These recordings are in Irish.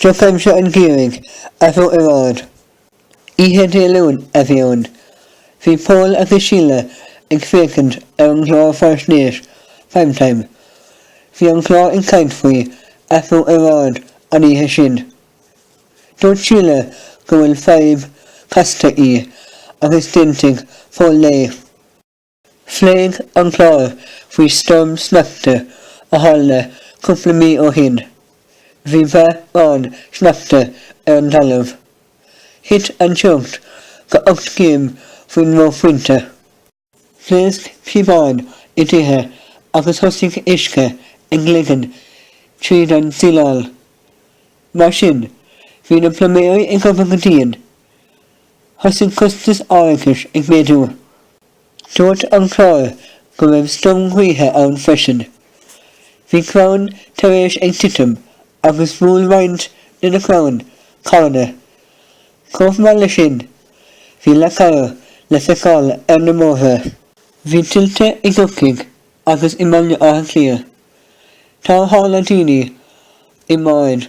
Drochaimsir an Gheimhridh, Athrú Aeráide. Ihe déalún a bhíonn. Bhí Paul agus Síle ag fécint an chlár farsnéis, feimtime. Bhí an chlár in caint faoi Athrú Aeráide an ihe sin. Dúirt Síle go bhfuil 5 casta agus dintig fóil léamh. Phléigh an chlár faoi storm sneachta a tharla cúpla mí ó shin. Bhí bheith bán sneachta an talamh. Hit an teocht go 8 céim faoin mhór-phointe. Phléasc pibáin I dtithe agus thosaigh uisce ag ligean tríd an tíleáil. Mar sin, bhí na ploméoí ag gobhadh go dtíon. Thosaigh costas áirithis ag méadú. Dúirt an chlár go raibh stonghuithe ann freisin. Bhí crann tar éis ag titim agus bhúil roinnt na crann carna. Chomh mar le sin, bhí le cara le sacáil ar na mórtha. Bhí tiltte I gcucaigh agus I mbaile átha clia. Tá tháinig daoine I mbáid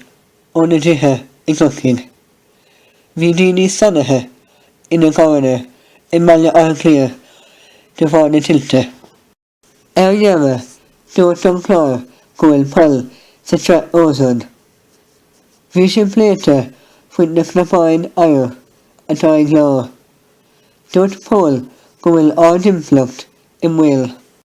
ó na dithe I gcucaigh. Bhí daoine sanatha ina gcáranna I mbaile átha clia de bharr na tiltte. Ar dhearra, dúirt an chlár go bhfuil Paul sa tre ósán. Bhí sin pléite faoin na chnapáin air atá ag leá. Dúirt Paul go bhfuil ardimphleacht I mbaol.